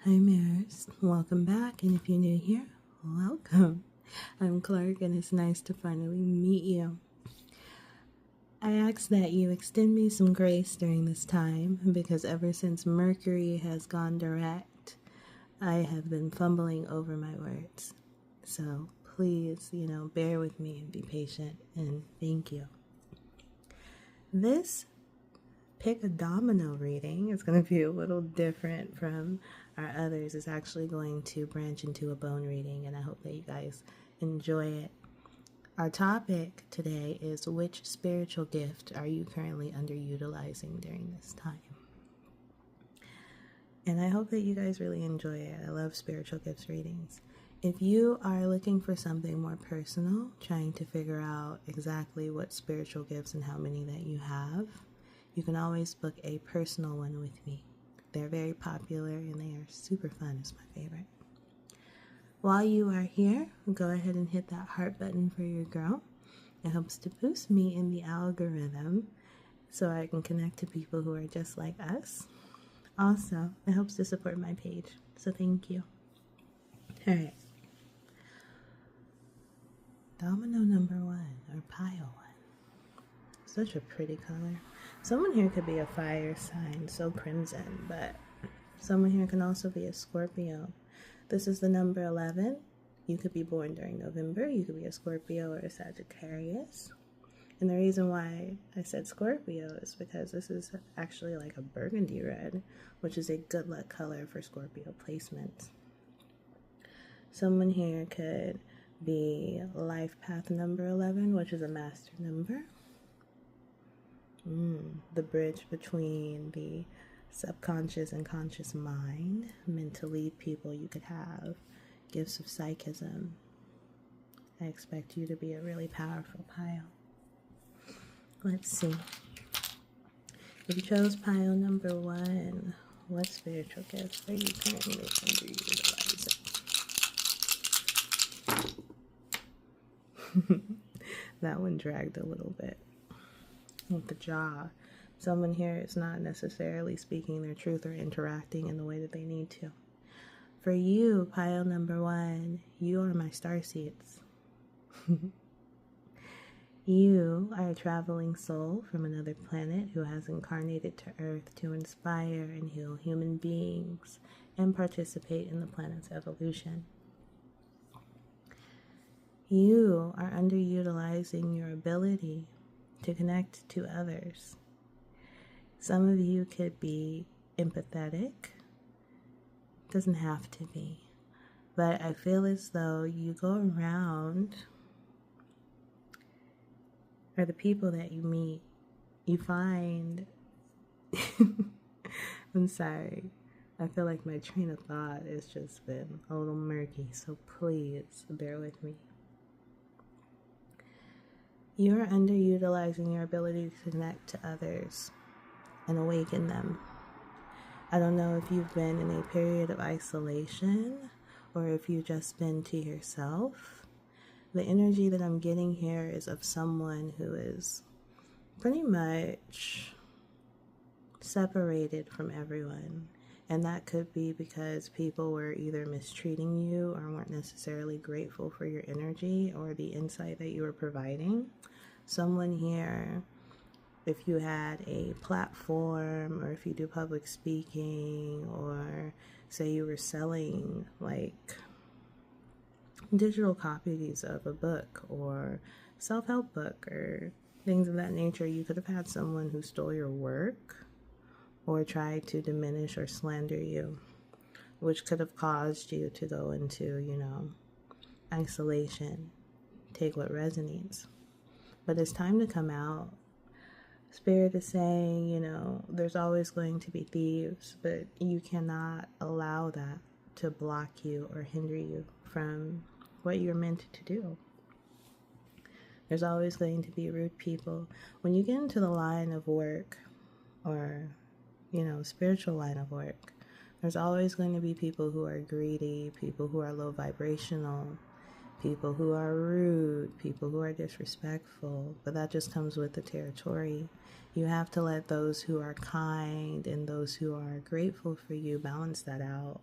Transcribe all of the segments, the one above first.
Hi, Maris. Welcome back. And if you're new here, welcome. I'm Clark, and it's nice to finally meet you. I ask that you extend me some grace during this time because ever since Mercury has gone direct, I have been fumbling over my words. So please, bear with me and be patient, and thank you. This pick a domino reading is going to be a little different from our others. It's actually going to branch into a bone reading, and I hope that you guys enjoy it. Our topic today is, which spiritual gift are you currently underutilizing during this time? And I hope that you guys really enjoy it. I love spiritual gifts readings. If you are looking for something more personal, trying to figure out exactly what spiritual gifts and how many that you have, you can always book a personal one with me. They're very popular and they are super fun. It's my favorite. While you are here, go ahead and hit that heart button for your girl. It helps to boost me in the algorithm so I can connect to people who are just like us. Also, it helps to support my page, so thank you. All right. Domino number 1, or pile 1. Such a pretty color. Someone here could be a fire sign, so crimson, but someone here can also be a Scorpio. This is the number 11. You could be born during November. You could be a Scorpio or a Sagittarius. And the reason why I said Scorpio is because this is actually like a burgundy red, which is a good luck color for Scorpio placements. Someone here could be life path number 11, which is a master number. The bridge between the subconscious and conscious mind, meant to lead people. You could have gifts of psychism. I expect you to be a really powerful pile. Let's see. If you chose pile number 1, what spiritual gifts are you currently underutilizing? That one dragged a little bit with the jaw. Someone here is not necessarily speaking their truth or interacting in the way that they need to. For you, pile number 1, you are my starseeds. You are a traveling soul from another planet who has incarnated to Earth to inspire and heal human beings and participate in the planet's evolution. You are underutilizing your ability to connect to others. Some of you could be empathetic. Doesn't have to be. But I feel as though you go around, or the people that you meet, you find... I'm sorry. I feel like my train of thought has just been a little murky, so please bear with me. You are underutilizing your ability to connect to others and awaken them. I don't know if you've been in a period of isolation or if you've just been to yourself. The energy that I'm getting here is of someone who is pretty much separated from everyone. And that could be because people were either mistreating you or weren't necessarily grateful for your energy or the insight that you were providing. Someone here, if you had a platform or if you do public speaking, or say you were selling like digital copies of a book or self-help book or things of that nature, you could have had someone who stole your work or tried to diminish or slander you, which could have caused you to go into, isolation, take what resonates. But it's time to come out. Spirit is saying, there's always going to be thieves, but you cannot allow that to block you or hinder you from what you're meant to do. There's always going to be rude people. When you get into the line of work or, spiritual line of work, there's always going to be people who are greedy, people who are low vibrational, people who are rude, people who are disrespectful, but that just comes with the territory. You have to let those who are kind and those who are grateful for you balance that out.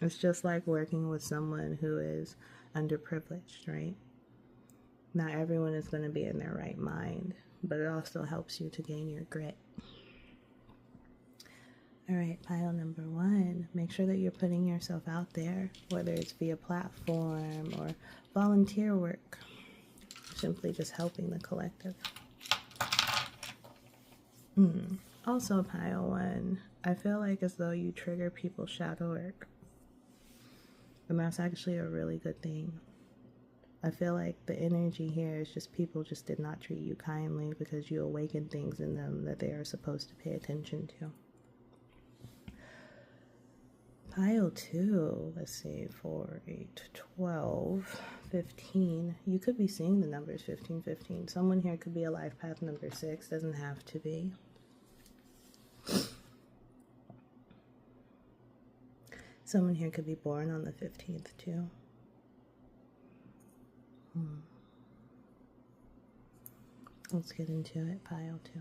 It's just like working with someone who is underprivileged, right? Not everyone is going to be in their right mind, but it also helps you to gain your grit. All right, pile number 1, make sure that you're putting yourself out there, whether it's via platform or volunteer work, simply just helping the collective. Also, pile 1, I feel like as though you trigger people's shadow work. And that's actually a really good thing. I feel like the energy here is just people just did not treat you kindly because you awakened things in them that they are supposed to pay attention to. Pile 2, let's see, 4, 8, 12, 15. You could be seeing the numbers 15, 15. Someone here could be a life path number 6, doesn't have to be. Someone here could be born on the 15th too. Let's get into it, pile 2.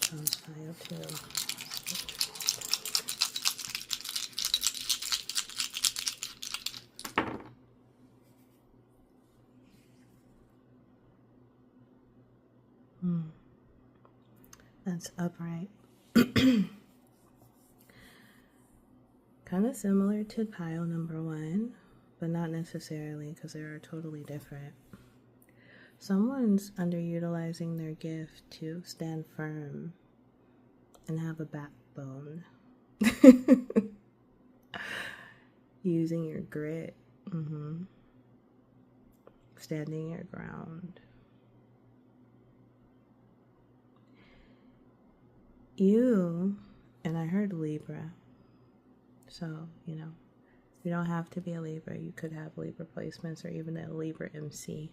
Pile 2. That's upright. Kind of similar to pile number 1, but not necessarily because they are totally different. Someone's underutilizing their gift to stand firm and have a backbone. Using your grit. Standing your ground. You, and I heard Libra, so, you don't have to be a Libra. You could have Libra placements or even a Libra MC.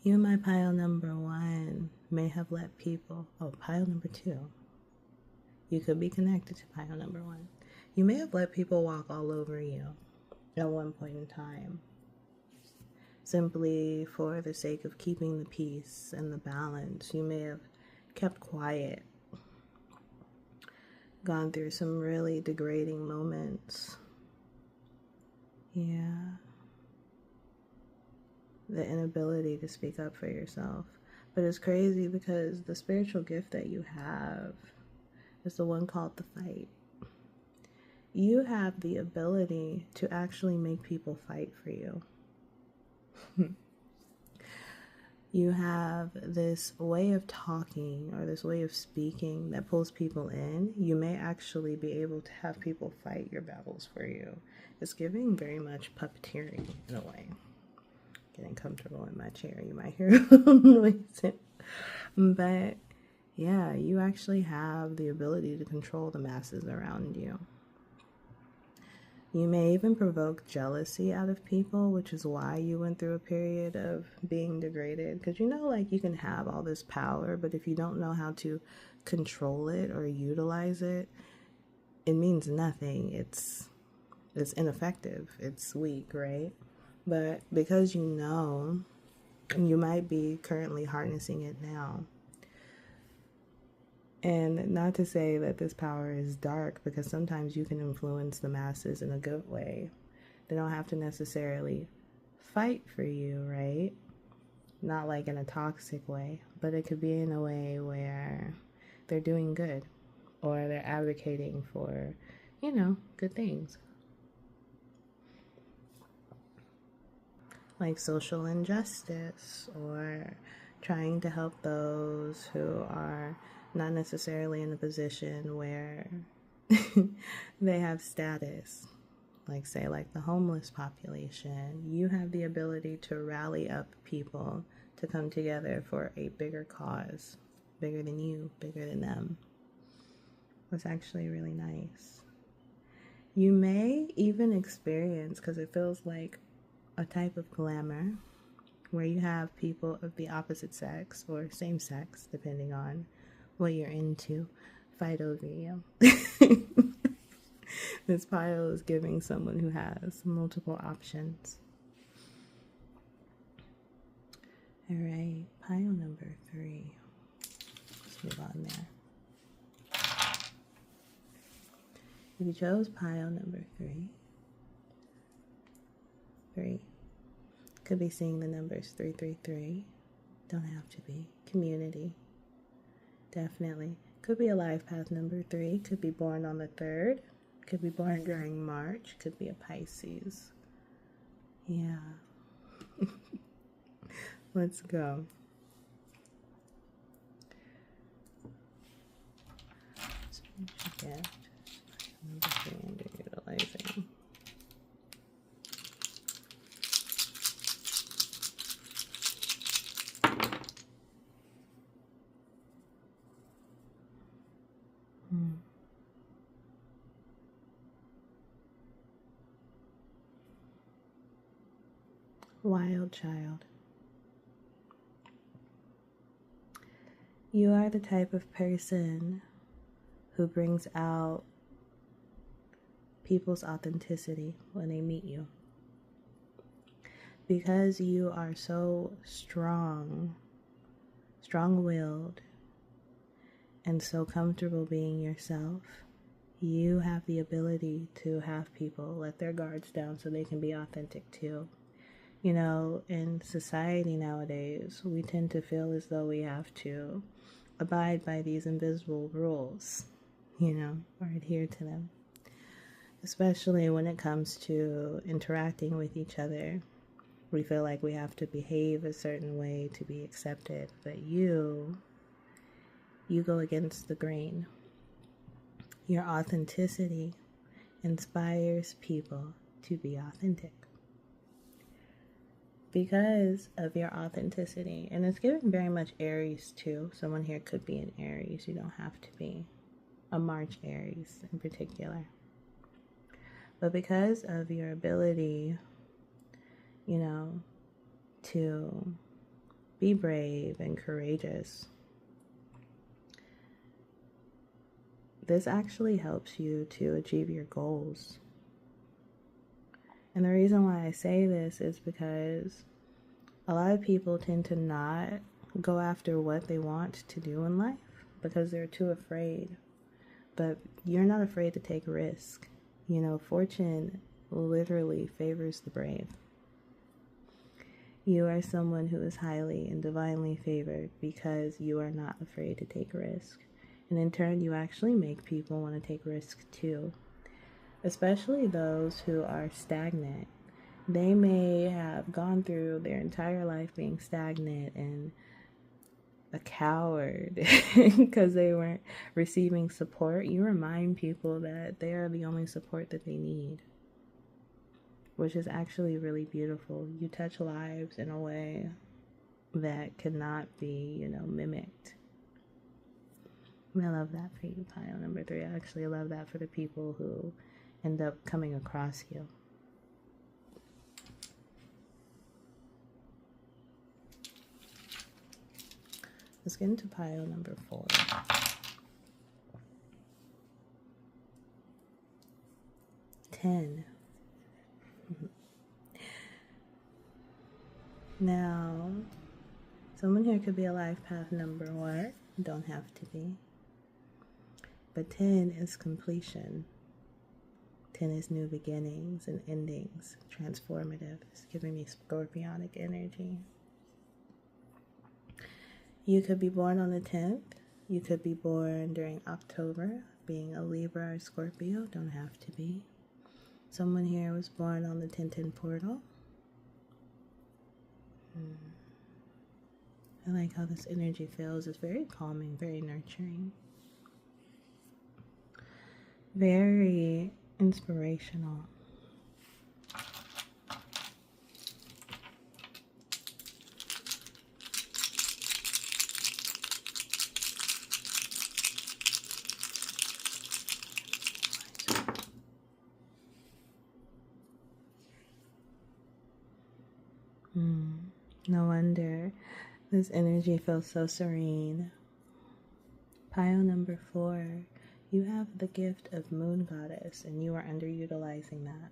You, my pile number 1, may have let people, pile number 2. You could be connected to pile number 1. You may have let people walk all over you at one point in time, simply for the sake of keeping the peace and the balance. You may have kept quiet, gone through some really degrading moments. Yeah. The inability to speak up for yourself. But it's crazy because the spiritual gift that you have is the one called the fight. You have the ability to actually make people fight for you. You have this way of talking or this way of speaking that pulls people in. You may actually be able to have people fight your battles for you. It's giving very much puppeteering in a way. Getting comfortable in my chair, you might hear noises. But yeah, you actually have the ability to control the masses around you. You may even provoke jealousy out of people, which is why you went through a period of being degraded. Because you can have all this power, but if you don't know how to control it or utilize it, it means nothing. It's ineffective. It's weak, right? But because you might be currently harnessing it now. And not to say that this power is dark, because sometimes you can influence the masses in a good way. They don't have to necessarily fight for you, right? Not like in a toxic way, but it could be in a way where they're doing good or they're advocating for, good things. Like social injustice or trying to help those who are not necessarily in a position where they have status, like the homeless population. You have the ability to rally up people to come together for a bigger cause, bigger than you, bigger than them. It's actually really nice. You may even experience, because it feels like a type of glamour, where you have people of the opposite sex or same sex, depending on what you're into, fight over you. This pile is giving someone who has multiple options. All right, pile number 3. Let's move on there. If you chose pile number 3, could be seeing the numbers 333. Don't have to be. Community. Definitely. Could be a life path number 3. Could be born on the 3rd. Could be born during March. Could be a Pisces. Yeah. Let's go. Spiritual gift. Number 3, underutilizing. Wild child. You are the type of person who brings out people's authenticity when they meet you. Because you are so strong-willed, and so comfortable being yourself, you have the ability to have people let their guards down so they can be authentic too. You know, in society nowadays, we tend to feel as though we have to abide by these invisible rules, you know, or adhere to them. Especially when it comes to interacting with each other. We feel like we have to behave a certain way to be accepted, but you go against the grain. Your authenticity inspires people to be authentic. Because of your authenticity, and it's given very much Aries too. Someone here could be an Aries. You don't have to be a March Aries in particular. But because of your ability, you know, to be brave and courageous, this actually helps you to achieve your goals. And the reason why I say this is because a lot of people tend to not go after what they want to do in life because they're too afraid. But you're not afraid to take risk. You know, fortune literally favors the brave. You are someone who is highly and divinely favored because you are not afraid to take risk. And in turn, you actually make people want to take risks too. Especially those who are stagnant. They may have gone through their entire life being stagnant and a coward because they weren't receiving support. You remind people that they are the only support that they need, which is actually really beautiful. You touch lives in a way that cannot be, you know, mimicked. And I love that for you, pile number 3. I actually love that for the people who end up coming across you. Let's get into pile number 4. Ten. Now, someone here could be a life path number 1. Don't have to be. But 10 is completion. 10 is new beginnings and endings, transformative. It's giving me scorpionic energy. You could be born on the 10th. You could be born during October, being a Libra or Scorpio. Don't have to be. Someone here was born on the 1010 portal. I like how this energy feels. It's very calming, very nurturing. Very inspirational. No wonder this energy feels so serene. Pile number 4. You have the gift of Moon Goddess, and you are underutilizing that.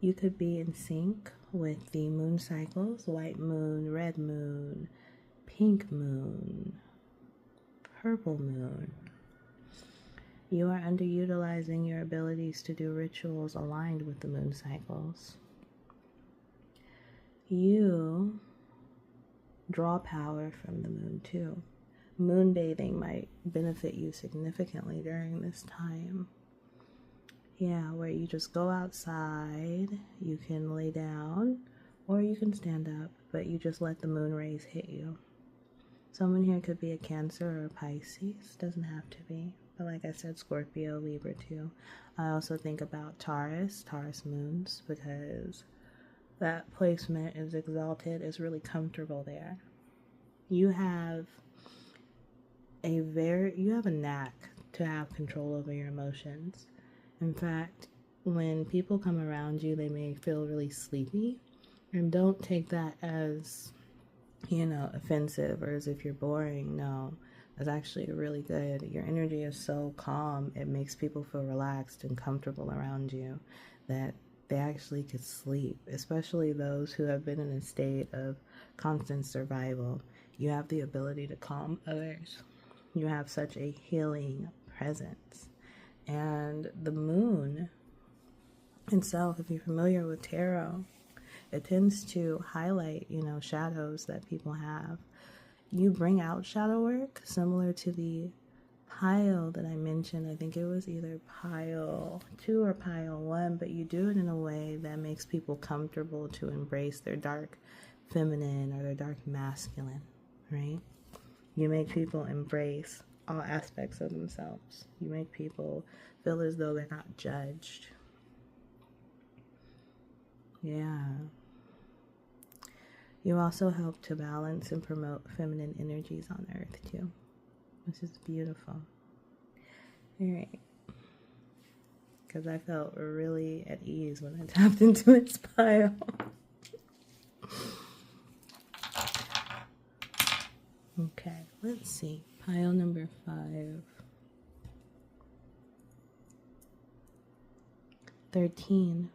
You could be in sync with the moon cycles: white moon, red moon, pink moon, purple moon. You are underutilizing your abilities to do rituals aligned with the moon cycles. You draw power from the moon too. Moon bathing might benefit you significantly during this time. Yeah, where you just go outside, you can lay down, or you can stand up, but you just let the moon rays hit you. Someone here could be a Cancer or a Pisces, doesn't have to be. But like I said, Scorpio, Libra too. I also think about Taurus moons, because that placement is exalted, is really comfortable there. You have a knack to have control over your emotions. In fact, when people come around you, they may feel really sleepy, and don't take that as, offensive or as if you're boring. No, that's actually really good. Your energy is so calm, it makes people feel relaxed and comfortable around you that they actually could sleep, especially those who have been in a state of constant survival. You have the ability to calm others. You have such a healing presence. And the moon itself, if you're familiar with tarot, it tends to highlight, shadows that people have. You bring out shadow work similar to the pile that I mentioned. I think it was either pile 2 or pile 1, but you do it in a way that makes people comfortable to embrace their dark feminine or their dark masculine, right? You make people embrace all aspects of themselves. You make people feel as though they're not judged. Yeah. You also help to balance and promote feminine energies on Earth too, which is beautiful. All right. Because I felt really at ease when I tapped into this pile. Okay, let's see. Pile number 5. 13.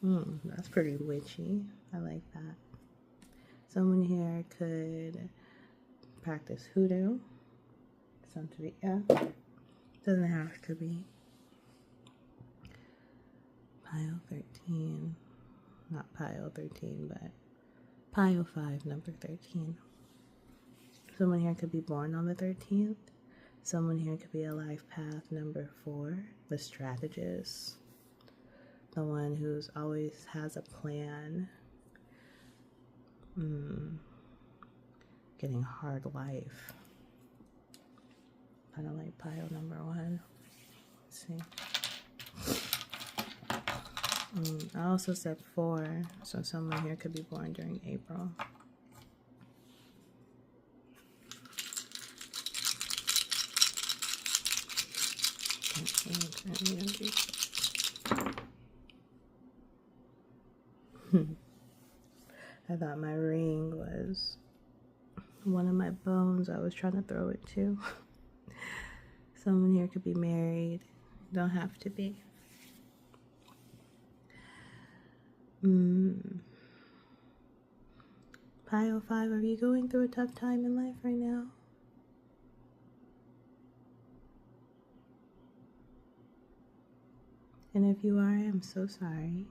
That's pretty witchy. I like that. Someone here could practice hoodoo. Santeria. Doesn't have to be. Pile 13. Not pile 13, but pile 5, number 13. Someone here could be born on the 13th. Someone here could be a life path number 4, the strategist. The one who's always has a plan. Getting hard life. Kind of like pile number 1. Let's see. I also said 4, so someone here could be born during April. I thought my ring was one of my bones. I was trying to throw it to. Someone here could be married. Don't have to be. Pile 5, are you going through a tough time in life right now? And if you are, I'm so sorry.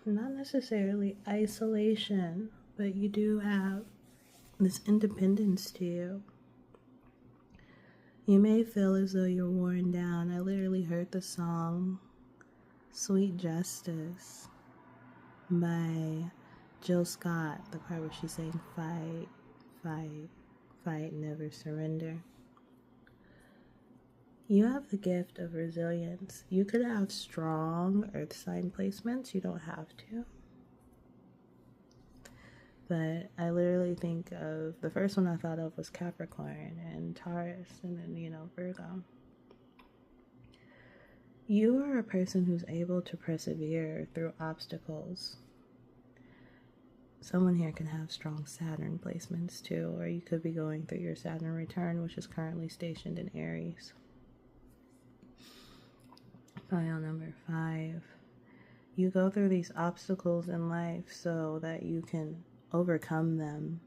Not necessarily isolation, but you do have this independence to you. You may feel as though you're worn down. I literally heard the song Sweet Justice by Jill Scott, the part where she's saying fight, fight, fight, never surrender. You have the gift of resilience. You could have strong earth sign placements. You don't have to. But I literally think of, the first one I thought of was Capricorn and Taurus and then, Virgo. You are a person who's able to persevere through obstacles. Someone here can have strong Saturn placements too, or you could be going through your Saturn return, which is currently stationed in Aries. Pile number 5. You go through these obstacles in life so that you can overcome them.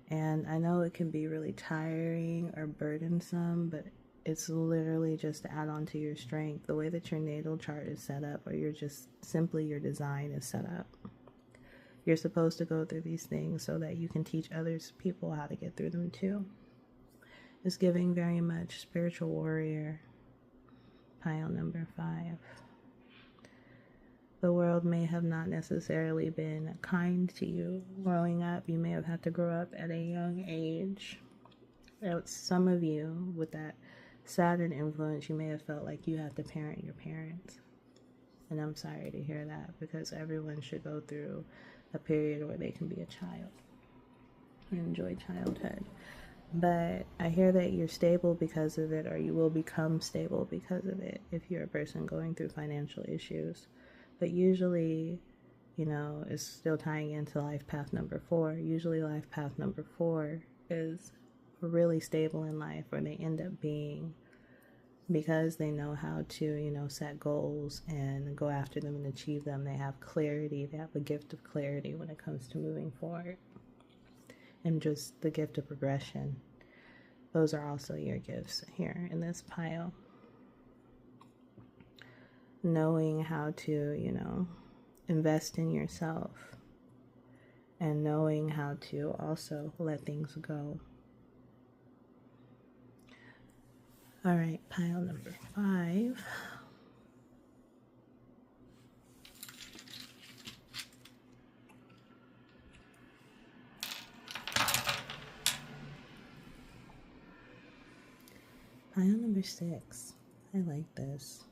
And I know it can be really tiring or burdensome, but it's literally just to add on to your strength. The way that your natal chart is set up, or your design is set up. You're supposed to go through these things so that you can teach others people how to get through them too. It's giving very much spiritual warrior. Pile number 5. The world may have not necessarily been kind to you growing up. You may have had to grow up at a young age. Some of you, with that Saturn influence, you may have felt like you had to parent your parents. And I'm sorry to hear that, because everyone should go through a period where they can be a child and enjoy childhood. But I hear that you're stable because of it, or you will become stable because of it if you're a person going through financial issues. But usually, it's still tying into life path number 4. Usually life path number 4 is really stable in life, or they end up being, because they know how to, set goals and go after them and achieve them. They have clarity. They have the gift of clarity when it comes to moving forward. And just the gift of progression. Those are also your gifts here in this pile. Knowing how to, invest in yourself, and knowing how to also let things go. All right, pile number 5. Pile number 6. I like this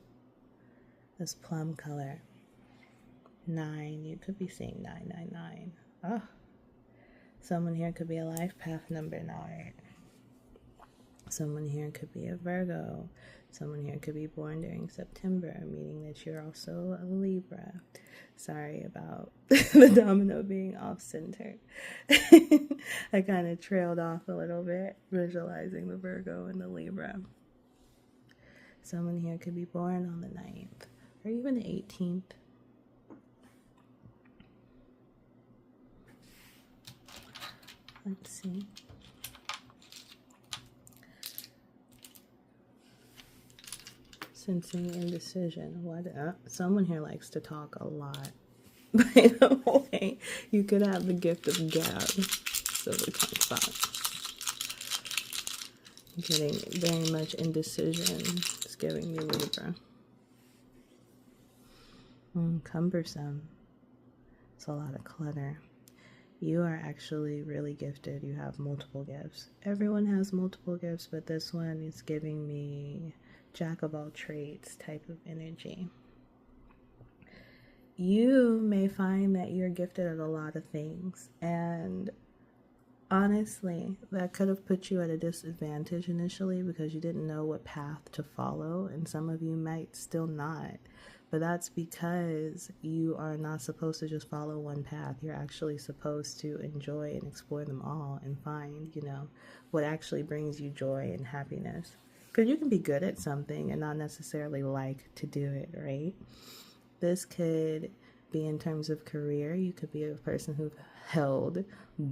plum color. 9. You could be seeing 999. Oh, someone here could be a life path number 9. Someone here could be a Virgo. Someone here could be born during September, meaning that you're also a Libra. Sorry about the domino being off-center. I kind of trailed off a little bit, visualizing the Virgo and the Libra. Someone here could be born on the 9th, or even the 18th. Let's see. Sensing indecision. Someone here likes to talk a lot. By the way, you could have the gift of gab. So we talk about getting very much indecision. It's giving me Libra. Cumbersome. It's a lot of clutter. You are actually really gifted. You have multiple gifts. Everyone has multiple gifts, but this one is giving me jack of all trades type of energy. You may find that you're gifted at a lot of things, and honestly, that could have put you at a disadvantage initially because you didn't know what path to follow, and some of you might still not. But that's because you are not supposed to just follow one path. You're actually supposed to enjoy and explore them all and find, what actually brings you joy and happiness. Because you can be good at something and not necessarily like to do it, right? This could be in terms of career. You could be a person who held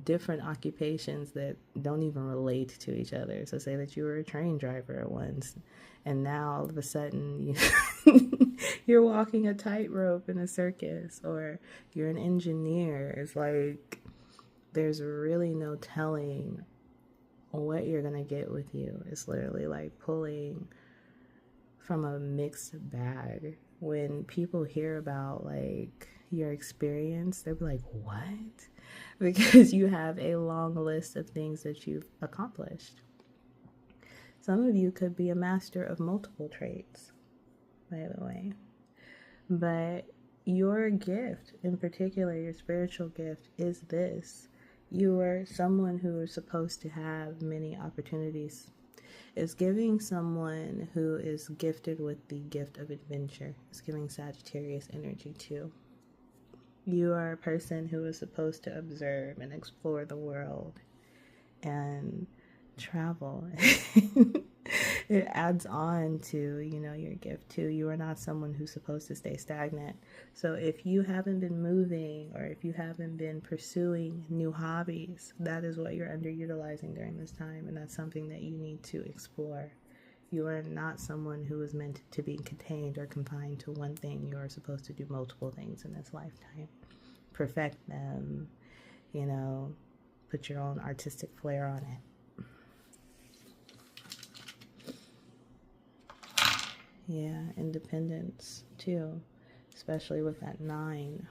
different occupations that don't even relate to each other. So say that you were a train driver once, and now all of a sudden you're walking a tightrope in a circus, or you're an engineer. It's like there's really no telling what you're going to get with you. It's literally like pulling from a mixed bag. When people hear about like your experience, they'll be like, what? Because you have a long list of things that you've accomplished. Some of you could be a master of multiple traits, by the way. But your gift, in particular, your spiritual gift, is this. You are someone who is supposed to have many opportunities. It's giving someone who is gifted with the gift of adventure. It's giving Sagittarius energy too. You are a person who is supposed to observe and explore the world and travel it adds on to, your gift too. You are not someone who's supposed to stay stagnant. So if you haven't been moving, or if you haven't been pursuing new hobbies, that is what you're underutilizing during this time, and that's something that you need to explore. You are not someone who is meant to be contained or confined to one thing. You are supposed to do multiple things in this lifetime. Perfect them, put your own artistic flair on it. Yeah, independence too, especially with that 9.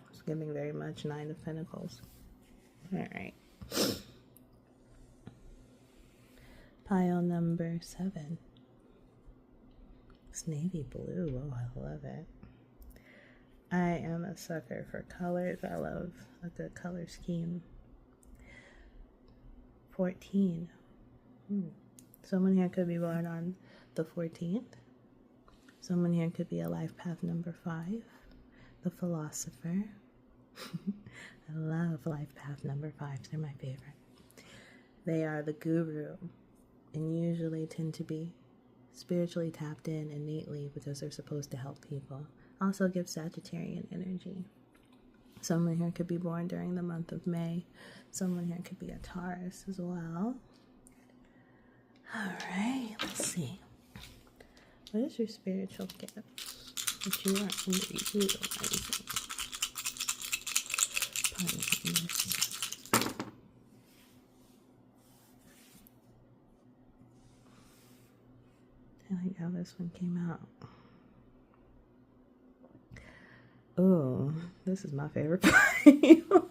It's giving very much 9 of Pentacles. All right. Pile number 7. It's navy blue. Oh, I love it. I am a sucker for colors. I love a good color scheme. 14. Someone here could be born on the 14th. Someone here could be a life path number 5, the philosopher. I love life path number 5s. They're my favorite. They are the guru and usually tend to be spiritually tapped in innately because they're supposed to help people. Also give Sagittarian energy. Someone here could be born during the month of May. Someone here could be a Taurus as well. All right, let's see. What is your spiritual gift that you are underutilizing? I like how this one came out. Oh, this is my favorite pile.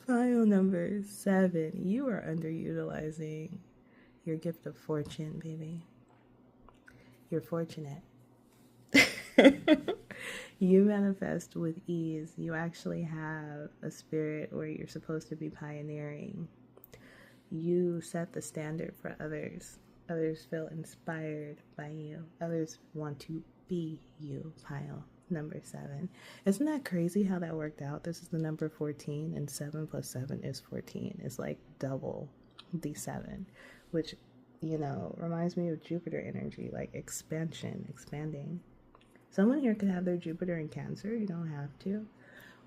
Pile number 7. You are underutilizing your gift of fortune, baby. You're fortunate. You manifest with ease. You actually have a spirit where you're supposed to be pioneering. You set the standard for others. Others feel inspired by you. Others want to be you. Pile number 7. Isn't that crazy how that worked out? This is the number 14, and 7 plus 7 is 14. It's like double the 7, which, reminds me of Jupiter energy, like expansion, expanding. Someone here could have their Jupiter in Cancer. You don't have to.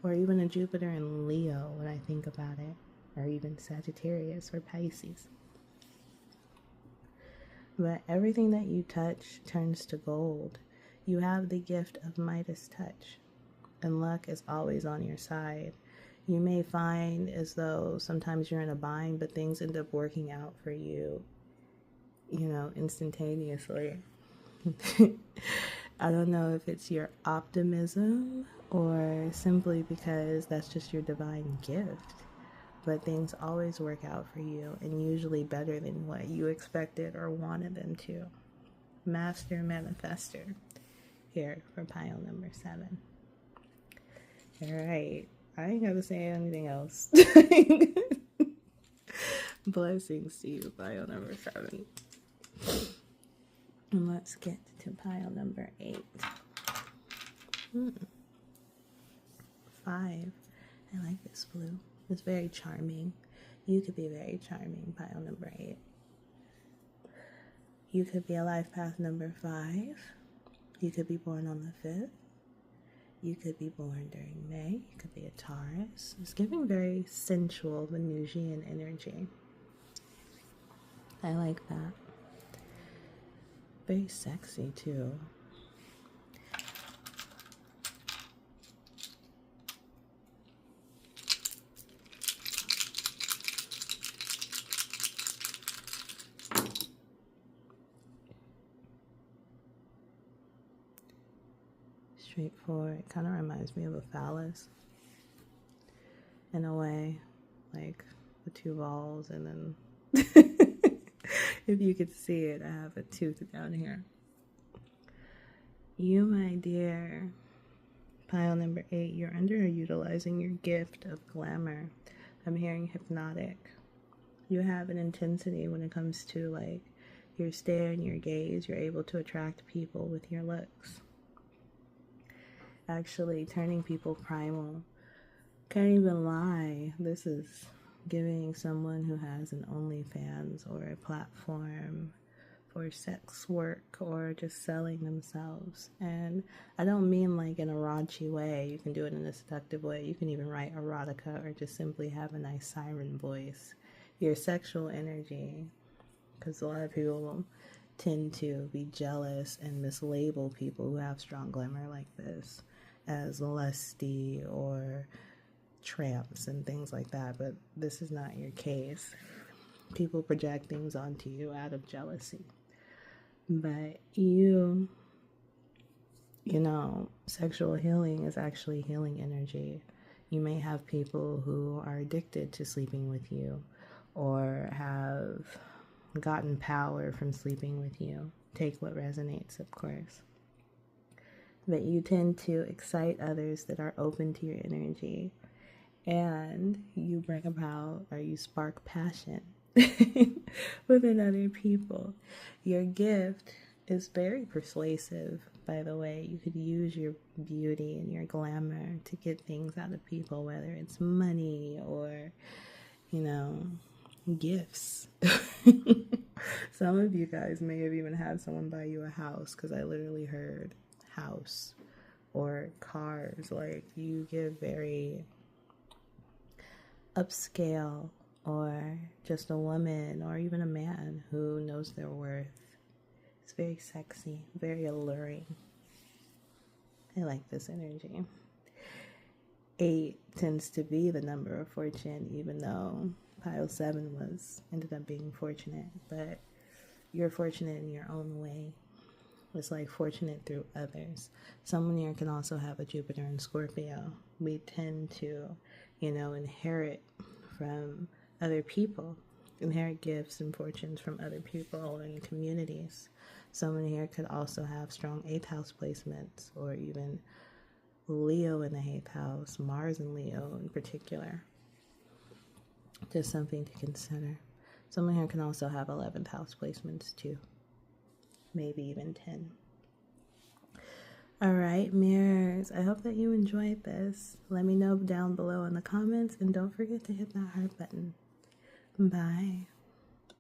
Or even a Jupiter in Leo when I think about it. Or even Sagittarius or Pisces. But everything that you touch turns to gold. You have the gift of Midas touch, and luck is always on your side. You may find as though sometimes you're in a bind, but things end up working out for you, instantaneously. I don't know if it's your optimism or simply because that's just your divine gift. But things always work out for you, and usually better than what you expected or wanted them to. Master Manifester here for pile number 7. All right. I ain't got to say anything else. Blessings to you, pile number 7. And let's get to pile number 8. 5. I like this blue. It's very charming. You could be very charming, pile number 8. You could be a life path number 5. You could be born on the 5th. You could be born during May. You could be a Taurus. It's giving very sensual Venusian energy. I like that. Very sexy too. Straightforward. It kind of reminds me of a phallus in a way, like the 2 balls, and then if you could see it, I have a tooth down here. You, my dear, pile number 8, you're underutilizing your gift of glamour. I'm hearing hypnotic. You have an intensity when it comes to like your stare and your gaze. You're able to attract people with your looks. Actually turning people primal. Can't even lie. This is giving someone who has an OnlyFans or a platform for sex work or just selling themselves. And I don't mean like in a raunchy way. You can do it in a seductive way. You can even write erotica or just simply have a nice siren voice. Your sexual energy, because a lot of people tend to be jealous and mislabel people who have strong glamour like this as lusty or tramps and things like that, but this is not your case. People project things onto you out of jealousy. But you know, sexual healing is actually healing energy. You may have people who are addicted to sleeping with you or have gotten power from sleeping with you. Take what resonates, of course. But you tend to excite others that are open to your energy, and you bring about or you spark passion within other people. Your gift is very persuasive, by the way. You could use your beauty and your glamour to get things out of people, whether it's money or, you know, gifts. Some of you guys may have even had someone buy you a house, because I literally heard house or cars. Like, you give very upscale, or just a woman or even a man who knows their worth. It's very sexy, very alluring. I like this energy. 8 tends to be the number of fortune, even though pile 7 ended up being fortunate, but you're fortunate in your own way. It's like fortunate through others. Someone here can also have a Jupiter in Scorpio. We tend to, inherit from other people, inherit gifts and fortunes from other people and communities. Someone here could also have strong 8th house placements, or even Leo in the 8th house, Mars in Leo in particular. Just something to consider. Someone here can also have 11th house placements too. Maybe even 10. All right, mirrors, I hope that you enjoyed this. Let me know down below in the comments, and don't forget to hit that heart button. Bye.